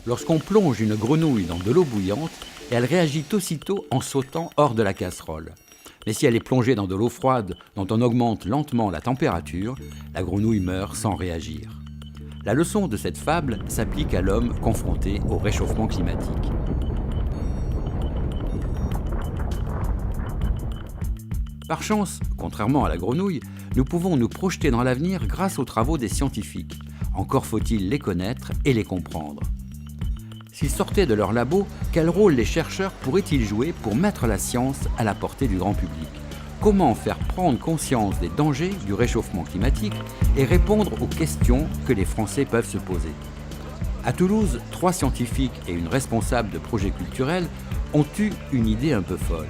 Lorsqu'on plonge une grenouille dans de l'eau bouillante, elle réagit aussitôt en sautant hors de la casserole. Mais si elle est plongée dans de l'eau froide dont on augmente lentement la température, la grenouille meurt sans réagir. La leçon de cette fable s'applique à l'homme confronté au réchauffement climatique. Par chance, contrairement à la grenouille, nous pouvons nous projeter dans l'avenir grâce aux travaux des scientifiques. Encore faut-il les connaître et les comprendre. S'ils sortaient de leur labo, quel rôle les chercheurs pourraient-ils jouer pour mettre la science à la portée du grand public ? Comment faire prendre conscience des dangers du réchauffement climatique et répondre aux questions que les Français peuvent se poser ? À Toulouse, 3 scientifiques et une responsable de projet culturel ont eu une idée un peu folle.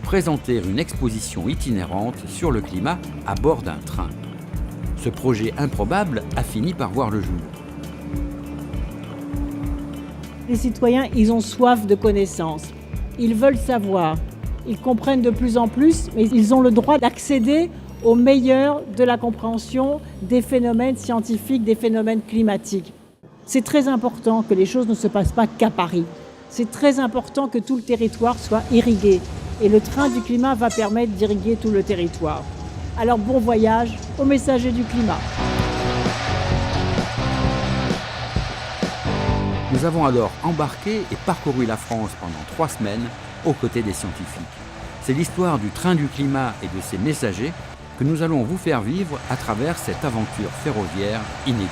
Présenter une exposition itinérante sur le climat à bord d'un train. Ce projet improbable a fini par voir le jour. Les citoyens, ils ont soif de connaissances. Ils veulent savoir. Ils comprennent de plus en plus, mais ils ont le droit d'accéder au meilleur de la compréhension des phénomènes scientifiques, des phénomènes climatiques. C'est très important que les choses ne se passent pas qu'à Paris. C'est très important que tout le territoire soit irrigué. Et le train du climat va permettre d'irriguer tout le territoire. Alors bon voyage aux messagers du climat. Nous avons alors embarqué et parcouru la France pendant 3 semaines aux côtés des scientifiques. C'est l'histoire du train du climat et de ses messagers que nous allons vous faire vivre à travers cette aventure ferroviaire inédite.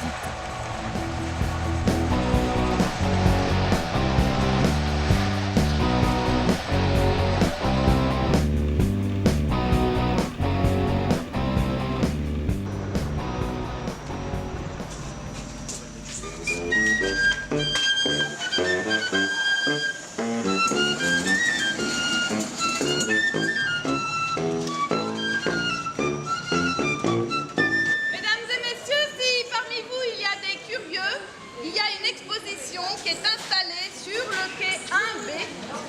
Qui est installé sur le quai 1B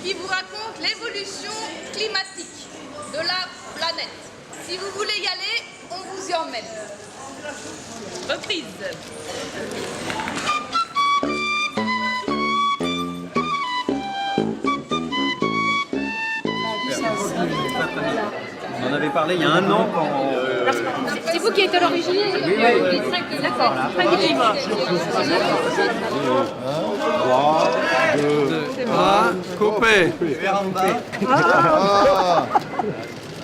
qui vous raconte l'évolution climatique de la planète. Si vous voulez y aller, on vous y emmène. Reprise. On en avait parlé il y a un an quand... C'est vous qui êtes à l'origine du train du climat. 3, 2, 1, coupé.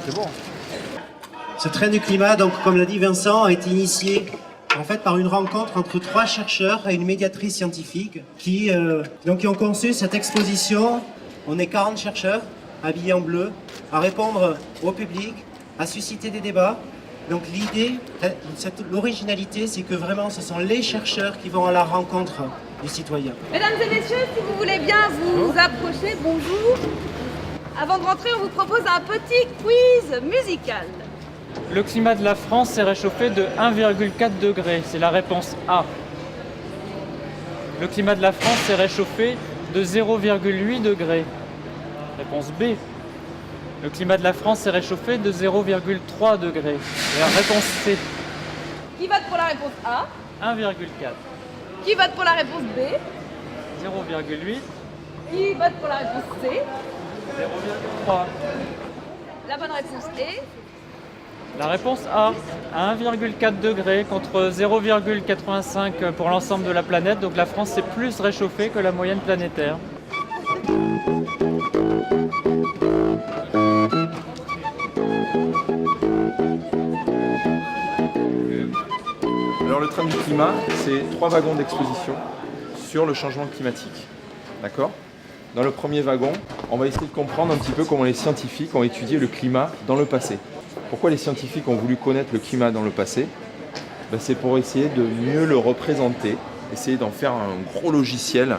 C'est bon. Ce train du climat, donc, comme l'a dit Vincent, a été initié en fait par une rencontre entre 3 chercheurs et une médiatrice scientifique qui ont conçu cette exposition. On est 40 chercheurs habillés en bleu à répondre au public, à susciter des débats. Donc l'idée, l'originalité, c'est que vraiment ce sont les chercheurs qui vont à la rencontre du citoyen. Mesdames et messieurs, si vous voulez bien vous approcher, bonjour. Avant de rentrer, on vous propose un petit quiz musical. Le climat de la France s'est réchauffé de 1,4 degré, c'est la réponse A. Le climat de la France s'est réchauffé de 0,8 degré, réponse B. Le climat de la France s'est réchauffé de 0,3 degrés. La réponse C. Qui vote pour la réponse A? 1,4. Qui vote pour la réponse B? 0,8. Qui vote pour la réponse C? 0,3. La bonne réponse est... La réponse A, à 1,4 degrés contre 0,85 pour l'ensemble de la planète. Donc la France s'est plus réchauffée que la moyenne planétaire. Alors le train du climat, c'est 3 wagons d'exposition sur le changement climatique. D'accord ? Dans le premier wagon, on va essayer de comprendre un petit peu comment les scientifiques ont étudié le climat dans le passé. Pourquoi les scientifiques ont voulu connaître le climat dans le passé ? C'est pour essayer de mieux le représenter, essayer d'en faire un gros logiciel,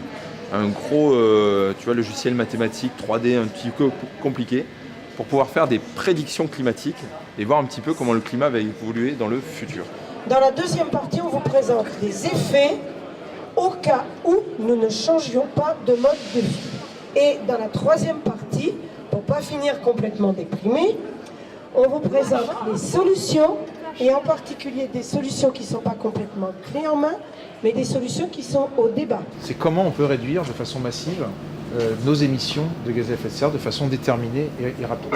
un gros logiciel mathématique 3D un petit peu compliqué, pour pouvoir faire des prédictions climatiques et voir un petit peu comment le climat va évoluer dans le futur. Dans la deuxième partie, on vous présente des effets au cas où nous ne changions pas de mode de vie. Et dans la troisième partie, pour ne pas finir complètement déprimé, on vous présente les solutions et en particulier des solutions qui ne sont pas complètement clés en main, mais des solutions qui sont au débat. C'est comment on peut réduire de façon massive nos émissions de gaz à effet de serre de façon déterminée et rapide.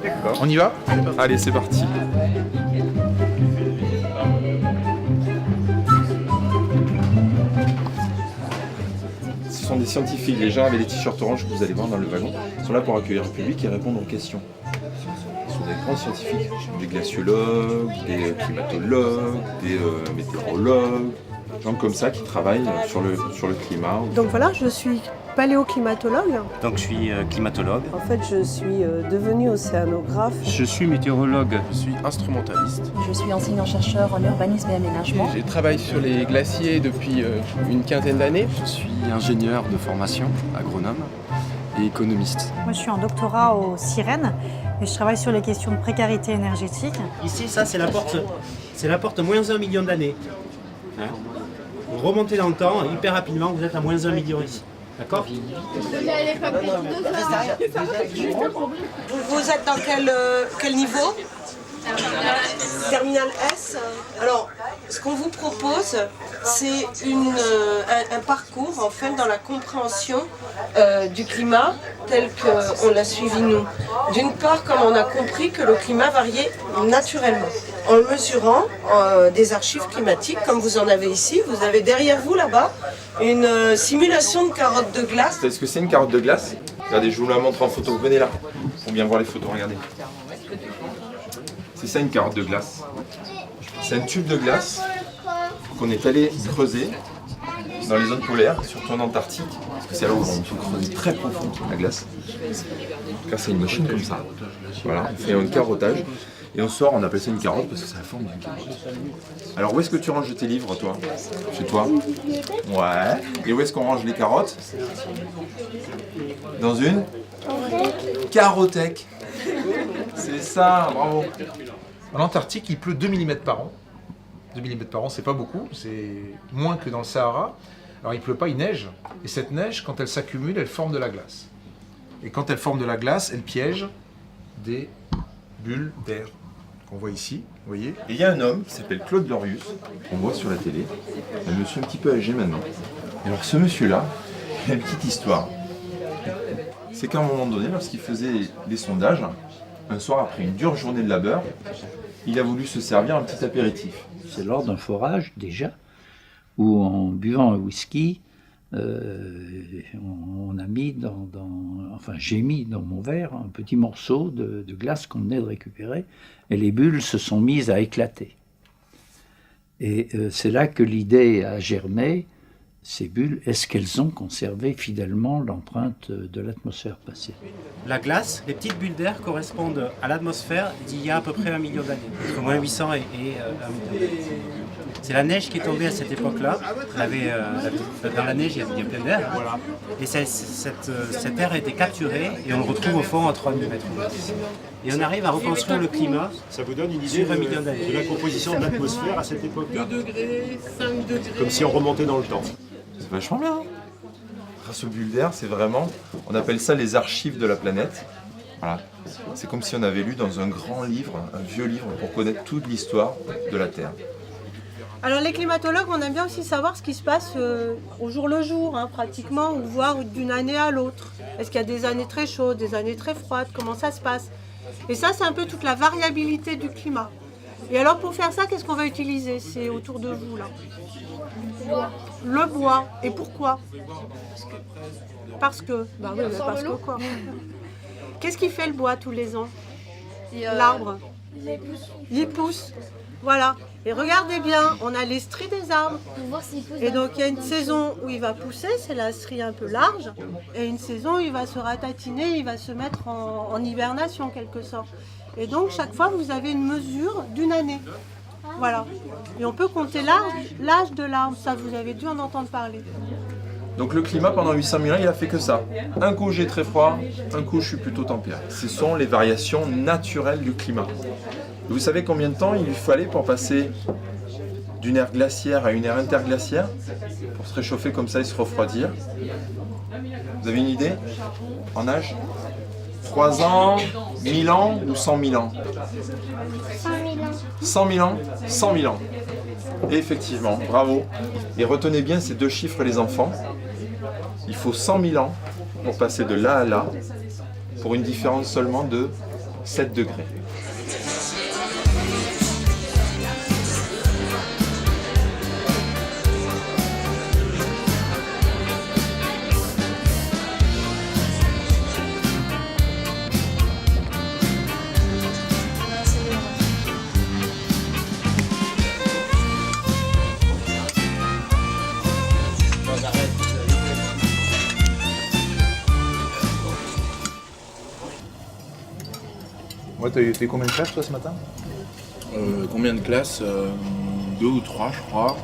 D'accord. On y va ? Allez, c'est parti. Ce sont des scientifiques, les gens avec les t-shirts orange que vous allez voir dans le wagon, sont là pour accueillir le public et répondre aux questions. Ce sont des grands scientifiques, des glaciologues, des climatologues, des météorologues, des gens comme ça qui travaillent sur le climat. Donc voilà, je suis paléoclimatologue. Donc je suis climatologue. En fait, je suis devenue océanographe. Je suis météorologue. Je suis instrumentaliste. Je suis enseignant-chercheur en urbanisme et aménagement. Je travaille sur les glaciers depuis une quinzaine d'années. Je suis ingénieur de formation, agronome et économiste. Moi, je suis en doctorat au CIREN et je travaille sur les questions de précarité énergétique. Ici, ça, c'est la porte moins 1 million d'années. Hein, vous remontez dans le temps, hyper rapidement, vous êtes à moins 1 million ici. D'accord ? Vous êtes dans quel niveau ? Terminal S. Alors, ce qu'on vous propose, c'est un parcours en fait dans la compréhension du climat tel qu'on l'a suivi nous. D'une part, comme on a compris que le climat variait naturellement. En le mesurant des archives climatiques, comme vous en avez ici, vous avez derrière vous là-bas une simulation de carotte de glace. Vous savez ce que c'est une carotte de glace ? Regardez, je vous la montre en photo, venez là, pour bien voir les photos, regardez. C'est ça une carotte de glace. C'est un tube de glace qu'on est allé creuser dans les zones polaires, surtout en Antarctique, parce que c'est là où on peut creuser très profond la glace. Car c'est une machine comme ça. Voilà, on fait un carottage et on sort, on appelle ça une carotte parce que c'est la forme d'une carotte. Alors où est-ce que tu ranges tes livres toi ? Chez toi ? Ouais. Et où est-ce qu'on range les carottes ? Dans une carothèque. C'est ça, bravo. En Antarctique, il pleut 2 mm par an. 2 mm par an, c'est pas beaucoup, c'est moins que dans le Sahara. Alors il pleut pas, il neige. Et cette neige, quand elle s'accumule, elle forme de la glace. Et quand elle forme de la glace, elle piège des bulles d'air qu'on voit ici, vous voyez. Et il y a un homme qui s'appelle Claude Lorius, qu'on voit sur la télé, un monsieur un petit peu âgé maintenant. Et alors ce monsieur-là, il a une petite histoire. C'est qu'à un moment donné, lorsqu'il faisait des sondages, un soir après une dure journée de labeur, il a voulu se servir un petit apéritif. C'est lors d'un forage déjà, où en buvant un whisky, on a mis j'ai mis dans mon verre un petit morceau de glace qu'on venait de récupérer, et les bulles se sont mises à éclater. Et c'est là que l'idée a germé. Ces bulles, est-ce qu'elles ont conservé fidèlement l'empreinte de l'atmosphère passée ? La glace, les petites bulles d'air correspondent à l'atmosphère d'il y a à peu près 1 million d'années, entre moins 800 et 1 million d'années. C'est la neige qui est tombée à cette époque-là. Dans la neige, il y a plein d'air. Voilà. Et cet air a été capturé et on le retrouve au fond à 3000 mètres. Et on arrive à reconstruire le climat. Ça vous donne une idée de la composition de l'atmosphère à cette époque-là. 2 degrés, 5 degrés. Comme si on remontait dans le temps. C'est vachement bien. Grâce aux bulles d'air, c'est vraiment, on appelle ça les archives de la planète. Voilà. C'est comme si on avait lu dans un grand livre, un vieux livre, pour connaître toute l'histoire de la Terre. Alors les climatologues, on aime bien aussi savoir ce qui se passe au jour le jour, pratiquement, ou voir d'une année à l'autre. Est-ce qu'il y a des années très chaudes, des années très froides, comment ça se passe? Et ça, c'est un peu toute la variabilité du climat. Et alors pour faire ça, qu'est-ce qu'on va utiliser? C'est autour de vous là. Le bois. Et pourquoi? Parce que. Bah oui, mais parce que quoi? Qu'est-ce qui fait le bois tous les ans? L'arbre. Il pousse. Voilà. Et regardez bien, on a les stries des arbres. Et donc il y a une saison où il va pousser, c'est la strie un peu large. Et une saison où il va se ratatiner, il va se mettre en hibernation en quelque sorte. Et donc chaque fois vous avez une mesure d'une année. Voilà. Et on peut compter l'âge de l'arbre, ça vous avez dû en entendre parler. Donc le climat pendant 800 000 ans, il a fait que ça. Un coup j'ai très froid, un coup je suis plutôt tempéré. Ce sont les variations naturelles du climat. Et vous savez combien de temps il lui fallait pour passer d'une ère glaciaire à une ère interglaciaire? Pour se réchauffer comme ça et se refroidir? Vous avez une idée? En âge? 3 ans, 1000 ans ou 100 000 ans? 100 000 ans. 100 000 ans. Et effectivement, bravo. Et retenez bien ces deux chiffres les enfants. Il faut 100 000 ans pour passer de là à là, pour une différence seulement de 7 degrés. Ouais, t'as eu combien de classes toi ce matin? Combien de classes 2 ou 3 je crois.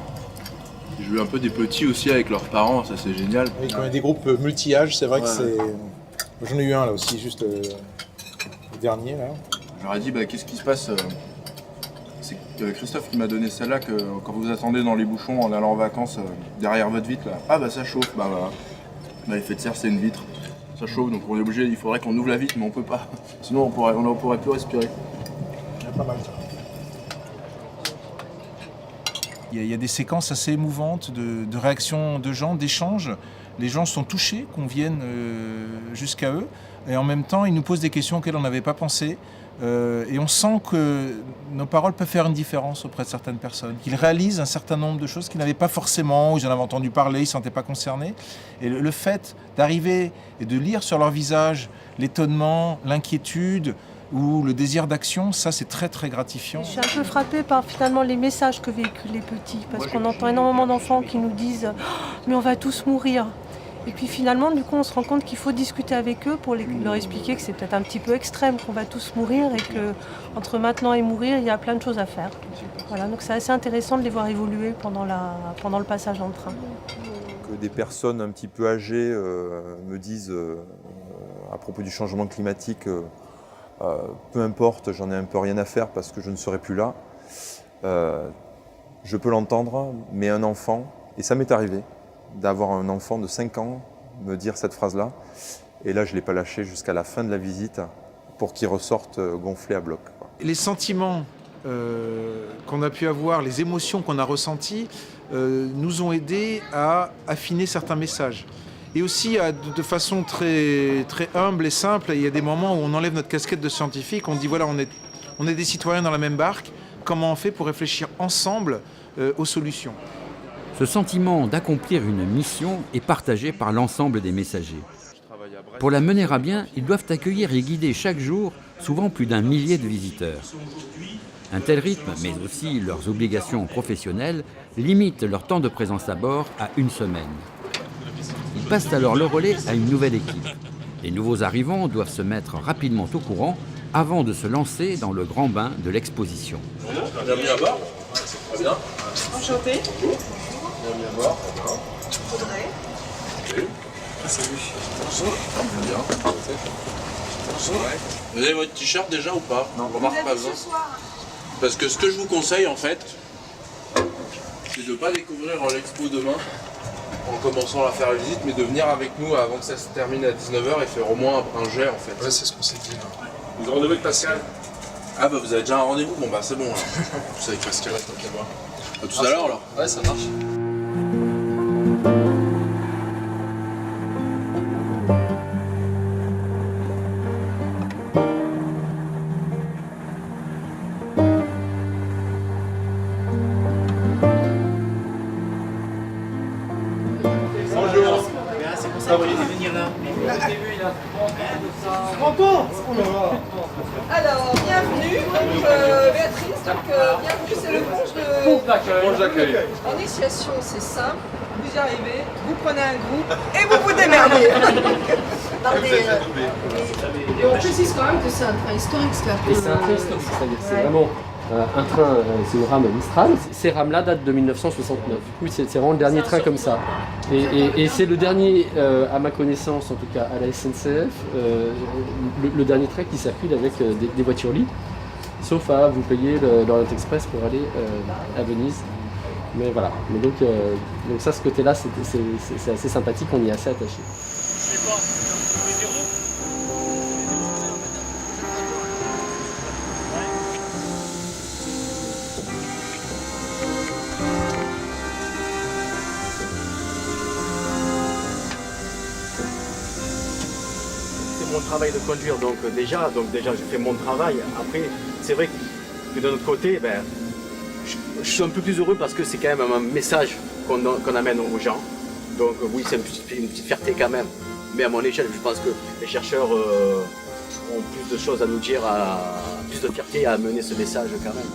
J'ai vu un peu des petits aussi avec leurs parents, ça c'est génial. Oui, quand il y a des groupes multi-âges, c'est vrai que c'est... J'en ai eu un là aussi, juste le dernier là. J'aurais dit qu'est-ce qui se passe c'est Christophe qui m'a donné celle-là, que quand vous attendez dans les bouchons en allant en vacances derrière votre vitre là, ah bah ça chauffe, bah voilà. L'effet de serre c'est une vitre. Ça chauffe, donc on est obligé, il faudrait qu'on ouvre la vitre, mais on peut pas. Sinon on pourrait plus respirer. Il y a pas mal ça. Il y a des séquences assez émouvantes de réactions de gens, d'échanges. Les gens sont touchés qu'on vienne jusqu'à eux. Et en même temps, ils nous posent des questions auxquelles on n'avait pas pensé. Et on sent que nos paroles peuvent faire une différence auprès de certaines personnes. Qu'ils réalisent un certain nombre de choses qu'ils n'avaient pas forcément, ou ils en avaient entendu parler, ils ne se sentaient pas concernés. Et le fait d'arriver et de lire sur leur visage l'étonnement, l'inquiétude ou le désir d'action, ça c'est très très gratifiant. Je suis un peu frappée par finalement les messages que véhiculent les petits, parce qu'on entend énormément d'enfants qui nous disent « mais on va tous mourir ». Et puis finalement, du coup, on se rend compte qu'il faut discuter avec eux pour leur expliquer que c'est peut-être un petit peu extrême, qu'on va tous mourir et qu'entre maintenant et mourir, il y a plein de choses à faire. Voilà, donc c'est assez intéressant de les voir évoluer pendant le passage dans le train. Que des personnes un petit peu âgées me disent à propos du changement climatique, peu importe, j'en ai un peu rien à faire parce que je ne serai plus là. Je peux l'entendre, mais un enfant, et ça m'est arrivé, d'avoir un enfant de 5 ans me dire cette phrase-là. Et là, je ne l'ai pas lâché jusqu'à la fin de la visite pour qu'il ressorte gonflé à bloc. Les sentiments qu'on a pu avoir, les émotions qu'on a ressenties, nous ont aidés à affiner certains messages. Et aussi, de façon très, très humble et simple, il y a des moments où on enlève notre casquette de scientifique, on dit voilà, on est des citoyens dans la même barque, comment on fait pour réfléchir ensemble aux solutions. Ce sentiment d'accomplir une mission est partagé par l'ensemble des messagers. Pour la mener à bien, ils doivent accueillir et guider chaque jour souvent plus d'1 millier de visiteurs. Un tel rythme, mais aussi leurs obligations professionnelles, limitent leur temps de présence à bord à 1 semaine. Ils passent alors le relais à une nouvelle équipe. Les nouveaux arrivants doivent se mettre rapidement au courant avant de se lancer dans le grand bain de l'exposition. Bienvenue à bord. Très bien. Enchanté. Bienvenue à bord. Audrey. Salut. Salut. Bonjour. Bien. Bonjour. Ouais. Vous avez votre t-shirt déjà ou pas? Non, remarque pas besoin. Parce que ce que je vous conseille en fait, c'est de ne pas découvrir l'expo demain en commençant à faire la visite, mais de venir avec nous avant que ça se termine à 19h et faire au moins un jet en fait. Ouais, c'est ce qu'on s'est dit. Vous avez rendez-vous avec Pascal? Ah bah vous avez déjà un rendez-vous? Bon bah c'est bon là. Vous avec Pascal, tant qu'à moi. À tout à l'heure alors. Ouais, ça marche. Bonjour. C'est pour ça que vous voulez venir là. Alors, bienvenue, donc Béatrice, donc bienvenue, c'est le pont d'accueil. En initiation, c'est simple, vous y arrivez, vous prenez un groupe et vous vous démerdez. Et on précise quand même que c'est un train historique, c'est-à-dire que... Et c'est un train historique, c'est-à-dire c'est vraiment un train, c'est une rame Mistral. Ces rames-là datent de 1969. Oui, c'est vraiment le dernier train comme ça. Et c'est le dernier, à ma connaissance, en tout cas à la SNCF, le dernier train qui circule avec des voitures lits, sauf à vous payer l'Orient Express pour aller à Venise. Mais voilà. Mais donc ça, ce côté-là, c'est assez sympathique, on y est assez attaché. mon travail de conduire, donc déjà je fais mon travail. Après, c'est vrai que de notre côté, je suis un peu plus heureux parce que c'est quand même un message qu'on amène aux gens. Donc oui, c'est une petite fierté quand même. Mais à mon échelle, je pense que les chercheurs ont plus de choses à nous dire, plus de fierté à amener ce message quand même.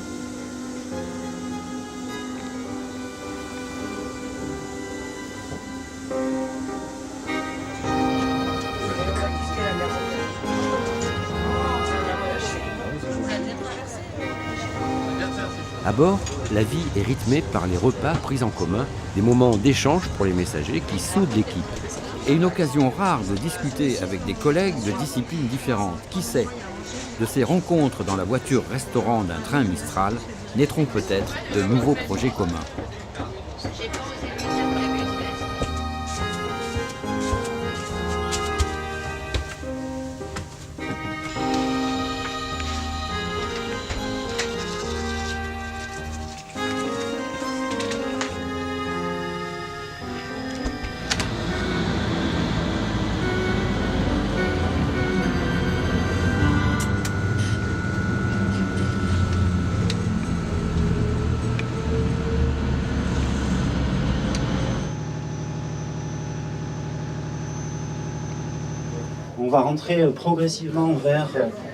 À bord, la vie est rythmée par les repas pris en commun, des moments d'échange pour les messagers qui soudent l'équipe. Et une occasion rare de discuter avec des collègues de disciplines différentes. Qui sait, de ces rencontres dans la voiture-restaurant d'un train Mistral naîtront peut-être de nouveaux projets communs. On va rentrer progressivement vers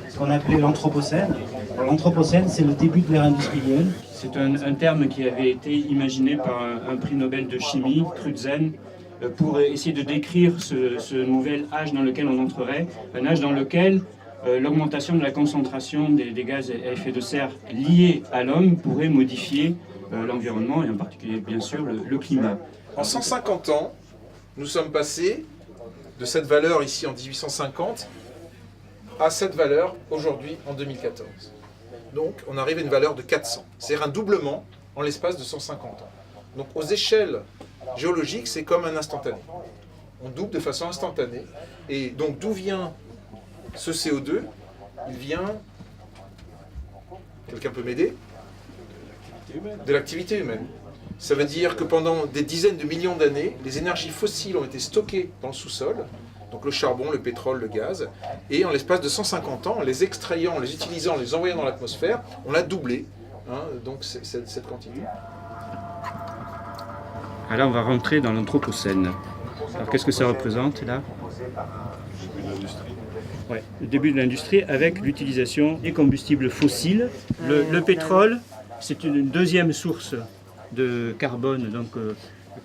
ce qu'on appelait l'Anthropocène. L'Anthropocène, c'est le début de l'ère industrielle. C'est un terme qui avait été imaginé par un prix Nobel de chimie, Crutzen, pour essayer de décrire ce nouvel âge dans lequel on entrerait, un âge dans lequel l'augmentation de la concentration des gaz à effet de serre liés à l'homme pourrait modifier l'environnement et en particulier, bien sûr, le climat. En 150 ans, nous sommes passés de cette valeur ici en 1850 à cette valeur aujourd'hui en 2014. Donc on arrive à une valeur de 400. C'est-à-dire un doublement en l'espace de 150 ans. Donc aux échelles géologiques, c'est comme un instantané. On double de façon instantanée. Et donc d'où vient ce CO2? Il vient... Quelqu'un peut m'aider? De l'activité humaine. Ça veut dire que pendant des dizaines de millions d'années, les énergies fossiles ont été stockées dans le sous-sol, donc le charbon, le pétrole, le gaz, et en l'espace de 150 ans, en les extrayant, en les utilisant, en les envoyant dans l'atmosphère, on a doublé donc cette quantité. Alors on va rentrer dans l'Anthropocène. Alors qu'est-ce que ça représente là? Ouais, le début de l'industrie avec l'utilisation des combustibles fossiles. Le pétrole, c'est une deuxième source de carbone donc,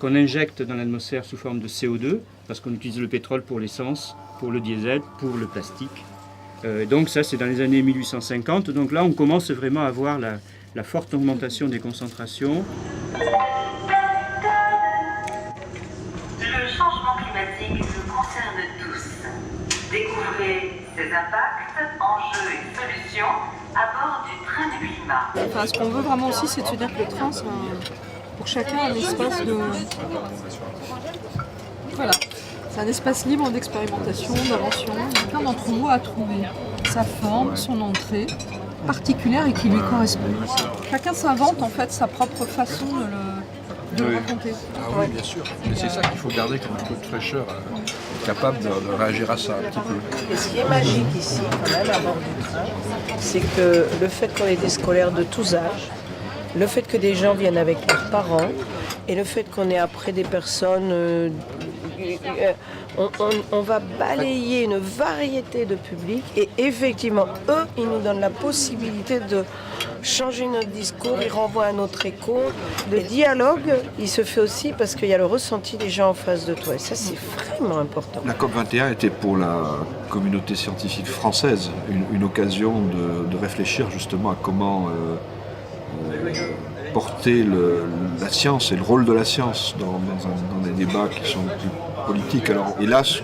qu'on injecte dans l'atmosphère sous forme de CO2 parce qu'on utilise le pétrole pour l'essence, pour le diesel, pour le plastique. Donc ça c'est dans les années 1850. Donc là on commence vraiment à voir la forte augmentation des concentrations. Le changement climatique nous concerne tous. Découvrez ses impacts, enjeux et solutions à bord du train du climat. Enfin, ce qu'on veut vraiment aussi, c'est de se dire que le train, c'est pour chacun un espace de... Voilà. C'est un espace libre d'expérimentation, d'invention. Chacun d'entre vous a trouvé sa forme, son entrée particulière et qui lui correspond. Chacun s'invente en fait sa propre façon de le raconter. Ah oui, bien sûr. Mais c'est ça qu'il faut garder comme un peu de fraîcheur, capable de réagir à ça un petit peu. Et ce qui est magique ici, quand même, à bord du train, c'est que le fait qu'on ait des scolaires de tous âges, le fait que des gens viennent avec leurs parents, et le fait qu'on ait après des personnes... on va balayer une variété de publics et effectivement, eux, ils nous donnent la possibilité de changer notre discours, ils renvoient à notre écho. Le dialogue, il se fait aussi parce qu'il y a le ressenti des gens en face de toi et ça, c'est vraiment important. La COP21 était pour la communauté scientifique française une occasion de réfléchir justement à comment porter la science et le rôle de la science dans des débats qui sont plus politiques. Alors, et là, ce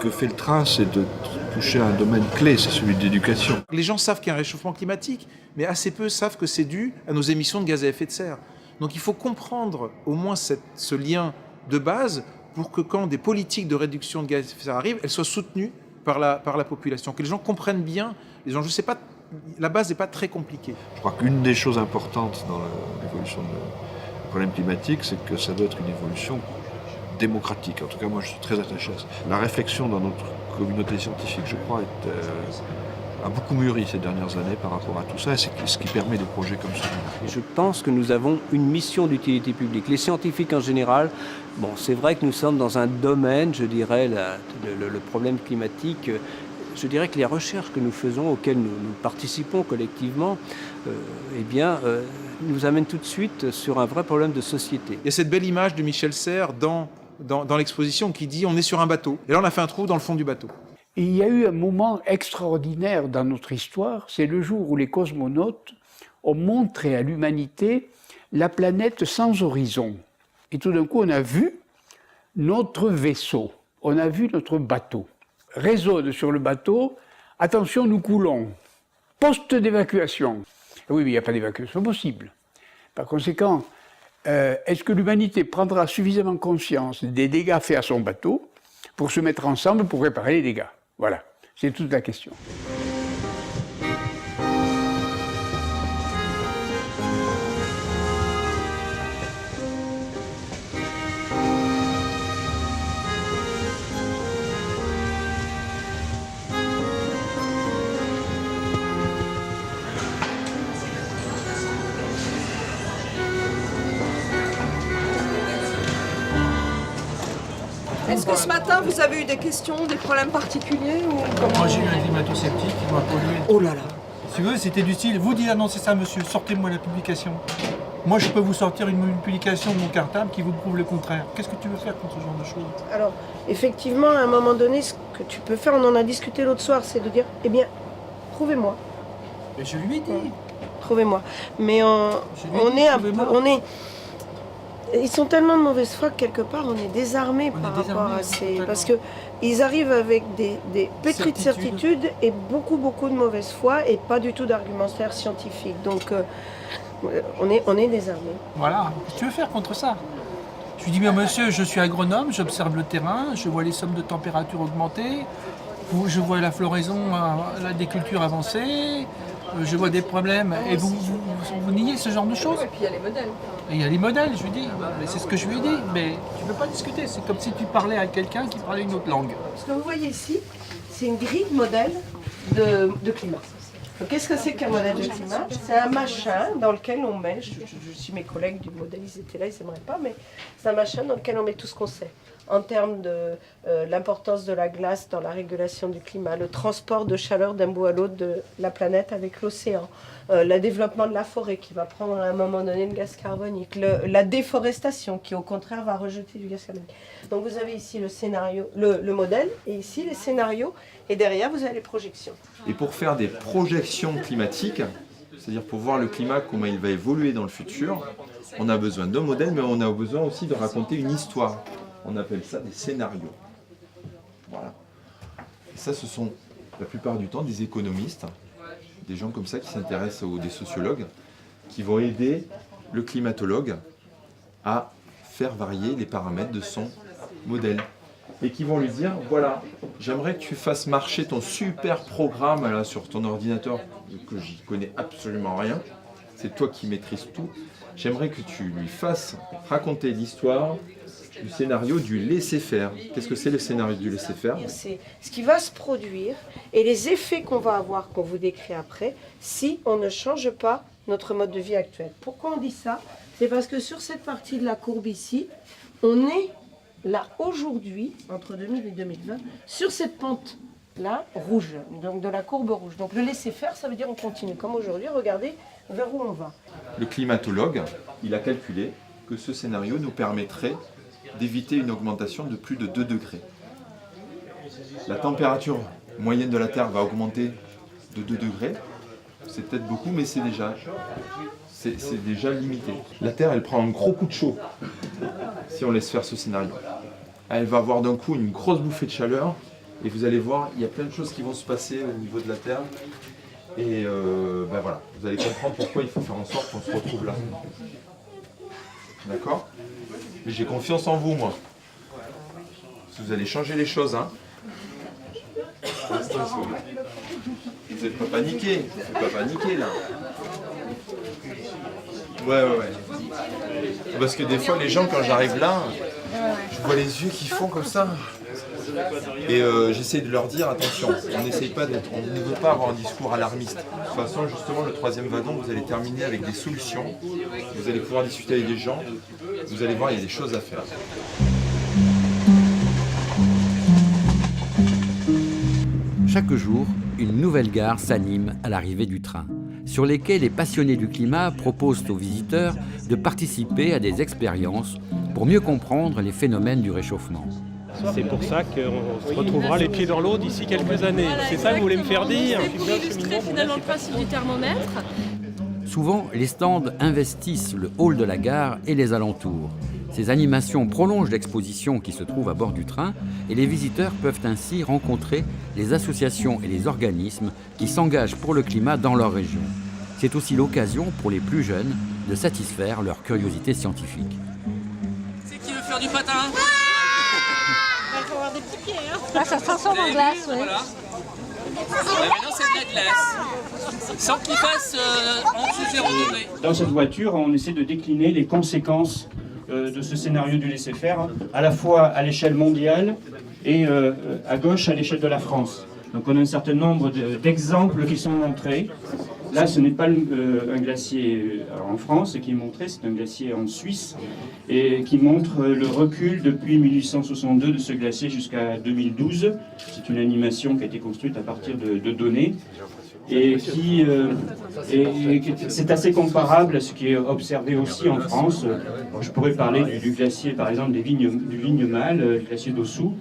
que fait le train, c'est de toucher à un domaine clé, c'est celui de l'éducation. Les gens savent qu'il y a un réchauffement climatique, mais assez peu savent que c'est dû à nos émissions de gaz à effet de serre. Donc il faut comprendre au moins ce lien de base pour que quand des politiques de réduction de gaz à effet de serre arrivent, elles soient soutenues par la population, que les gens comprennent bien les enjeux. C'est pas, la base n'est pas très compliquée. Je crois qu'une des choses importantes dans l'évolution du problème climatique, c'est que ça doit être une évolution démocratique. En tout cas, moi, je suis très attaché à ça. La réflexion dans notre communauté scientifique, je crois, a beaucoup mûri ces dernières années par rapport à tout ça, et c'est ce qui permet des projets comme celui-là. Je pense que nous avons une mission d'utilité publique. Les scientifiques en général, bon, c'est vrai que nous sommes dans un domaine, je dirais, le problème climatique. Je dirais que les recherches que nous faisons, auxquelles nous participons collectivement, nous amènent tout de suite sur un vrai problème de société. Il y a cette belle image de Michel Serres dans l'exposition qui dit « on est sur un bateau ». Et là, on a fait un trou dans le fond du bateau. Il y a eu un moment extraordinaire dans notre histoire, c'est le jour où les cosmonautes ont montré à l'humanité la planète sans horizon. Et tout d'un coup, on a vu notre vaisseau, on a vu notre bateau. Résonne sur le bateau, attention, nous coulons. Poste d'évacuation. Oui, mais il n'y a pas d'évacuation possible. Par conséquent, est-ce que l'humanité prendra suffisamment conscience des dégâts faits à son bateau pour se mettre ensemble pour réparer les dégâts? Voilà, c'est toute la question. Est-ce que ce matin, vous avez eu des questions, des problèmes particuliers ou comment... Moi, j'ai eu un climato-sceptique qui m'a pollué. Oh là là. Si tu veux, c'était du style, vous dites annoncer ça, monsieur, sortez-moi la publication. Moi, je peux vous sortir une publication de mon cartable qui vous prouve le contraire. Qu'est-ce que tu veux faire contre ce genre de choses? Alors, effectivement, à un moment donné, ce que tu peux faire, on en a discuté l'autre soir, c'est de dire, eh bien, prouvez-moi. Mais je lui ai dit. Prouvez-moi. Mais ils sont tellement de mauvaise foi que quelque part on est désarmé par rapport à ces... Parce qu'ils arrivent avec des pétris de certitudes et beaucoup de mauvaise foi et pas du tout d'argumentaire scientifique. Donc on est désarmé. Voilà, qu'est-ce que tu veux faire contre ça? Je lui dis, mais monsieur, je suis agronome, j'observe le terrain, je vois les sommes de température augmenter, je vois la floraison des cultures avancées, je vois des problèmes, et vous niez ce genre de choses. Et puis il y a les modèles. Et il y a les modèles, je lui dis, c'est ce que je lui ai dit, mais tu ne peux pas discuter, c'est comme si tu parlais à quelqu'un qui parlait une autre langue. Ce que vous voyez ici, c'est une grille modèle de climat. Qu'est-ce que c'est qu'un modèle de climat? C'est un machin dans lequel on met, si mes collègues du modèle ils étaient là, ils n'aimeraient pas, mais c'est un machin dans lequel on met tout ce qu'on sait. En termes de l'importance de la glace dans la régulation du climat, le transport de chaleur d'un bout à l'autre de la planète avec l'océan, le développement de la forêt qui va prendre à un moment donné le gaz carbonique, la déforestation qui au contraire va rejeter du gaz carbonique. Donc vous avez ici le scénario, le modèle, et ici les scénarios, et derrière vous avez les projections. Et pour faire des projections climatiques, c'est-à-dire pour voir le climat, comment il va évoluer dans le futur, on a besoin d'un modèle, mais on a besoin aussi de raconter une histoire. On appelle ça des scénarios. Voilà. Et ça, ce sont la plupart du temps des économistes, des gens comme ça qui s'intéressent des sociologues, qui vont aider le climatologue à faire varier les paramètres de son modèle. Et qui vont lui dire, voilà, j'aimerais que tu fasses marcher ton super programme là, sur ton ordinateur, que j'y connais absolument rien, c'est toi qui maîtrises tout, j'aimerais que tu lui fasses raconter l'histoire du scénario du laisser-faire. Qu'est-ce que c'est le scénario du laisser-faire? C'est ce qui va se produire et les effets qu'on va avoir, qu'on vous décrit après, si on ne change pas notre mode de vie actuel. Pourquoi on dit ça? C'est parce que sur cette partie de la courbe ici, on est là aujourd'hui, entre 2000 et 2020, sur cette pente-là, rouge, donc de la courbe rouge. Donc le laisser-faire, ça veut dire on continue. Comme aujourd'hui, regardez vers où on va. Le climatologue, il a calculé que ce scénario nous permettrait d'éviter une augmentation de plus de 2 degrés. La température moyenne de la Terre va augmenter de 2 degrés. C'est peut-être beaucoup, mais c'est déjà limité. La Terre, elle prend un gros coup de chaud si on laisse faire ce scénario. Elle va avoir d'un coup une grosse bouffée de chaleur et vous allez voir, il y a plein de choses qui vont se passer au niveau de la Terre. Et voilà, vous allez comprendre pourquoi il faut faire en sorte qu'on se retrouve là. D'accord? Mais j'ai confiance en vous, moi. Vous allez changer les choses, hein. Vous n'êtes pas paniqué. Vous n'êtes pas paniqué, là. Ouais. Parce que des fois, les gens, quand j'arrive là, je Tu vois les yeux qui font comme ça. Et j'essaie de leur dire, attention, on n'essaye pas d'être, on ne veut pas avoir un discours alarmiste. De toute façon, justement, le troisième wagon, vous allez terminer avec des solutions. Vous allez pouvoir discuter avec des gens. Vous allez voir, il y a des choses à faire. Chaque jour, une nouvelle gare s'anime à l'arrivée du train. Sur les quais, les passionnés du climat proposent aux visiteurs de participer à des expériences pour mieux comprendre les phénomènes du réchauffement. C'est pour ça qu'on se retrouvera les pieds dans l'eau d'ici quelques années. Voilà, c'est ça que vous voulez me faire dire? Pour illustrer finalement le principe du thermomètre. Souvent, les stands investissent le hall de la gare et les alentours. Ces animations prolongent l'exposition qui se trouve à bord du train et les visiteurs peuvent ainsi rencontrer les associations et les organismes qui s'engagent pour le climat dans leur région. C'est aussi l'occasion pour les plus jeunes de satisfaire leur curiosité scientifique. C'est qui veut faire du patin? Il faut avoir des petits pieds. Hein. Là, ça se transforme en glace. Ouais. Voilà. Maintenant, c'est de la glace. Sans qu'il fasse en dessous 0 degré. Dans cette voiture, on essaie de décliner les conséquences de ce scénario du laisser-faire, à la fois à l'échelle mondiale et à gauche à l'échelle de la France. Donc on a un certain nombre d'exemples qui sont montrés. Là, ce n'est pas un glacier en France qui est montré, c'est un glacier en Suisse, et qui montre le recul depuis 1862 de ce glacier jusqu'à 2012. C'est une animation qui a été construite à partir de données, et c'est assez comparable à ce qui est observé aussi en France. Je pourrais parler du glacier, par exemple, du Vignemale, le glacier d'Ossou,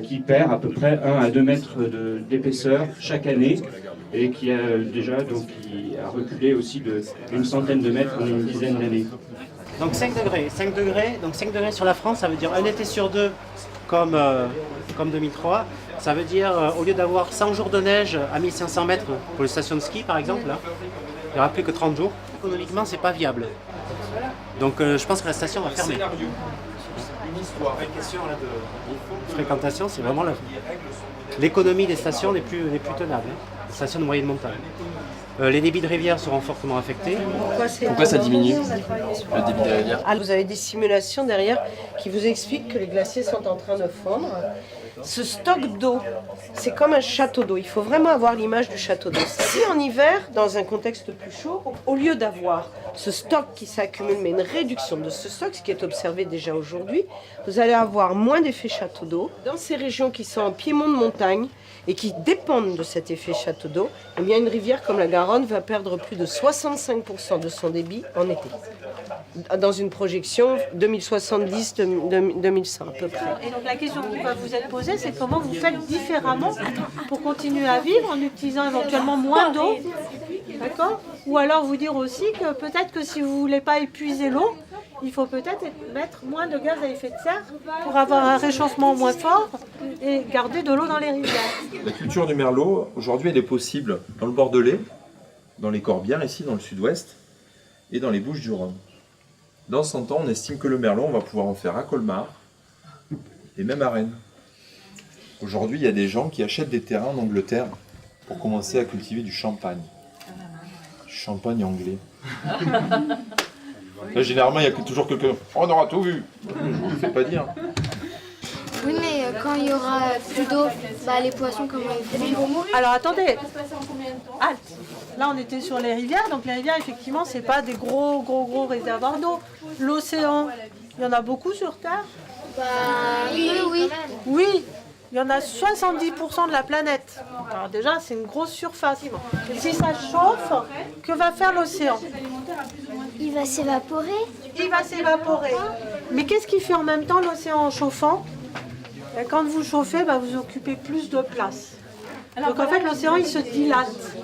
qui perd à peu près 1 à 2 mètres d'épaisseur chaque année et qui a déjà qui a reculé aussi d'une centaine de mètres en une dizaine d'années. Donc 5 degrés, donc 5 degrés sur la France, ça veut dire un été sur 2 comme 2003. Ça veut dire au lieu d'avoir 100 jours de neige à 1500 mètres pour les stations de ski par exemple, là, il n'y aura plus que 30 jours. Économiquement, c'est pas viable. Donc je pense que la station va fermer. Une histoire, une question là, de fréquentation, c'est vraiment l'économie des stations n'est plus tenable. Les stations de moyenne montagne. Les débits de rivière seront fortement affectés. Pourquoi ça diminue, le débit des rivières? Vous avez des simulations derrière qui vous expliquent que les glaciers sont en train de fondre. Ce stock d'eau, c'est comme un château d'eau. Il faut vraiment avoir l'image du château d'eau. Si en hiver, dans un contexte plus chaud, au lieu d'avoir ce stock qui s'accumule, mais une réduction de ce stock, ce qui est observé déjà aujourd'hui, vous allez avoir moins d'effet château d'eau. Dans ces régions qui sont en piémont de montagne et qui dépendent de cet effet château d'eau, eh bien une rivière comme la Garonne va perdre plus de 65% de son débit en été. Dans une projection 2070-2100 à peu près. Et donc la question qui va vous être posée, c'est comment vous faites différemment pour continuer à vivre en utilisant éventuellement moins d'eau, d'accord? Ou alors vous dire aussi que peut-être que si vous ne voulez pas épuiser l'eau, il faut peut-être mettre moins de gaz à effet de serre pour avoir un réchauffement moins fort et garder de l'eau dans les rivières. La culture du merlot, aujourd'hui, elle est possible dans le Bordelais, dans les Corbières, ici, dans le sud-ouest, et dans les Bouches-du-Rhône. Dans 100 ans, on estime que le merlot, on va pouvoir en faire à Colmar et même à Rennes. Aujourd'hui, il y a des gens qui achètent des terrains en Angleterre pour commencer à cultiver du champagne. Du champagne anglais. Là, généralement, il y a toujours quelqu'un. On aura tout vu. Je vous le fais pas dire. Oui, mais quand il y aura plus d'eau, les poissons, comment ils vont? Alors attendez. Halte. Là, on était sur les rivières. Donc les rivières, effectivement, c'est pas des gros réservoirs d'eau. L'océan, il y en a beaucoup sur Terre? Oui. Oui, il y en a 70% de la planète. Alors déjà, c'est une grosse surface. Si ça chauffe, que va faire l'océan? Il va s'évaporer. Il va s'évaporer. Mais qu'est-ce qui fait en même temps l'océan en chauffant? Quand vous chauffez, vous occupez plus de place. Donc en fait, l'océan, il se dilate.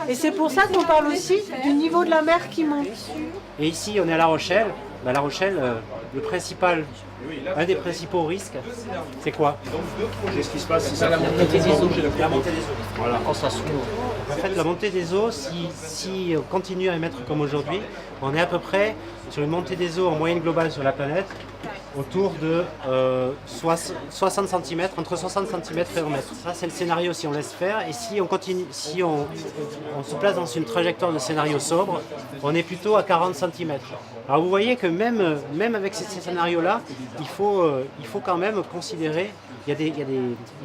Et c'est pour ça qu'on parle aussi du niveau de la mer qui monte. Et ici, on est à La Rochelle. La Rochelle, un des principaux risques, c'est quoi? Qu'est-ce qui se passe? C'est ça, la montée des eaux. La montée des eaux. Voilà. En fait, la montée des eaux, si on continue à émettre comme aujourd'hui, on est à peu près sur une montée des eaux en moyenne globale sur la planète autour de 60 cm, entre 60 cm et 1 mètre. Ça, c'est le scénario si on laisse faire. Et si on continue, si on se place dans une trajectoire de scénario sobre, on est plutôt à 40 cm. Alors vous voyez que même avec ces scénarios-là, il faut quand même considérer, il y a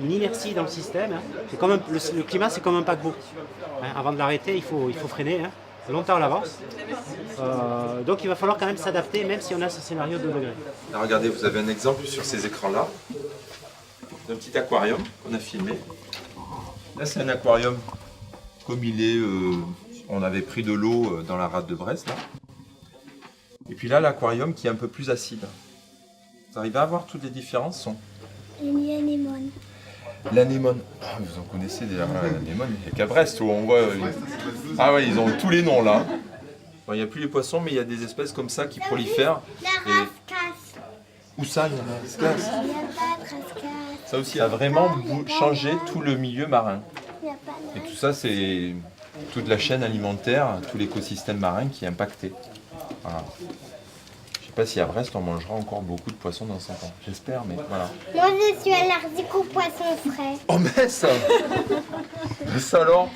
une inertie dans le système. Hein. C'est comme le climat, c'est comme un paquebot. Hein, avant de l'arrêter, il faut freiner. Hein. Longtemps à l'avance. Donc il va falloir quand même s'adapter, même si on a ce scénario de 2 degrés. Là, regardez, vous avez un exemple sur ces écrans-là, d'un petit aquarium qu'on a filmé. Là, c'est un aquarium comme il est, on avait pris de l'eau dans la rade de Brest. Là. Et puis là, l'aquarium qui est un peu plus acide. Vous arrivez à voir toutes les différences sont. L'anémone. L'anémone. Ah, vous en connaissez déjà, l'anémone, il n'y a qu'à Brest où on voit... Ah ouais, ils ont tous les noms là. Bon, il n'y a plus les poissons, mais il y a des espèces comme ça qui prolifèrent. La rascasse. Où ça, il y a la rascasse? Il n'y a pas de rascasse. Ça aussi a vraiment changé tout le milieu marin. Il n'y a pas de... Et tout ça, c'est toute la chaîne alimentaire, tout l'écosystème marin qui est impacté. Voilà. Je ne sais pas si à Brest, on mangera encore beaucoup de poissons dans 5 ans. J'espère, mais voilà. Moi, je suis allergique aux poissons frais. Oh, mais ça! Mais ça alors?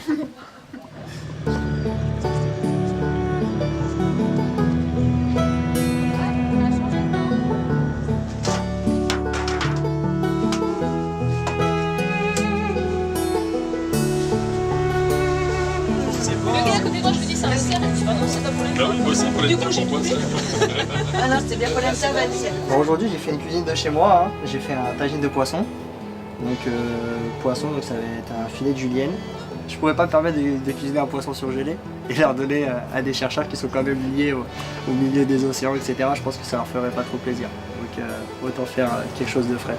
Ah non, c'était bien pour l'intervention. Bon, aujourd'hui, j'ai fait une cuisine de chez moi. Hein. J'ai fait un tagine de poisson. Donc, poisson, donc ça va être un filet de julienne. Je pourrais pas me permettre de cuisiner un poisson surgelé et leur donner à des chercheurs qui sont quand même liés au milieu des océans, etc. Je pense que ça leur ferait pas trop plaisir. Donc, autant faire quelque chose de frais.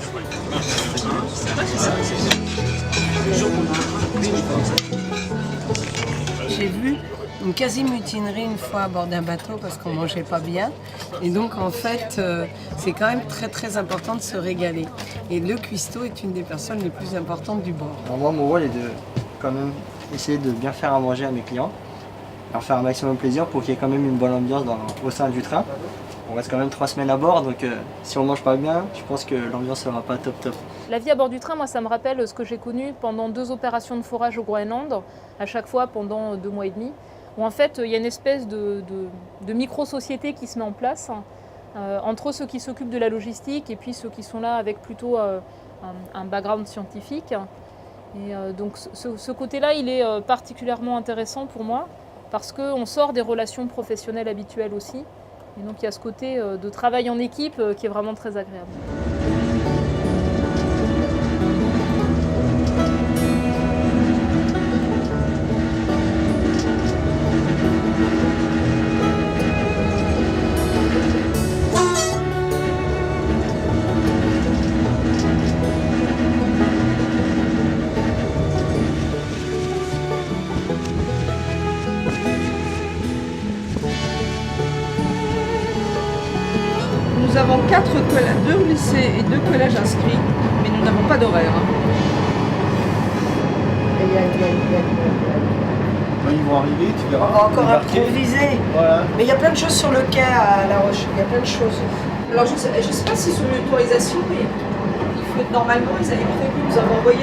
J'ai vu une quasi-mutinerie une fois à bord d'un bateau parce qu'on mangeait pas bien. Et donc en fait, c'est quand même très très important de se régaler. Et le cuistot est une des personnes les plus importantes du bord. Alors moi, mon rôle est de quand même essayer de bien faire à manger à mes clients, leur faire un maximum plaisir pour qu'il y ait quand même une bonne ambiance au sein du train. On reste quand même 3 semaines à bord, donc si on mange pas bien, je pense que l'ambiance sera pas top top. La vie à bord du train, moi ça me rappelle ce que j'ai connu pendant 2 opérations de forage au Groenland, à chaque fois pendant 2 mois et demi, où en fait il y a une espèce de micro-société qui se met en place entre ceux qui s'occupent de la logistique et puis ceux qui sont là avec plutôt un background scientifique. Et donc ce côté-là, il est particulièrement intéressant pour moi parce qu'on sort des relations professionnelles habituelles aussi. Et donc il y a ce côté de travail en équipe qui est vraiment très agréable. Nous avons 2 lycées et 2 collèges inscrits, mais nous n'avons pas d'horaire. Ils vont arriver, tu verras. On va encore improviser. Voilà. Mais il y a plein de choses sur le quai à La Roche. Il y a plein de choses. Alors je sais pas si sur l'autorisation, mais normalement ils avaient prévu, nous avons envoyé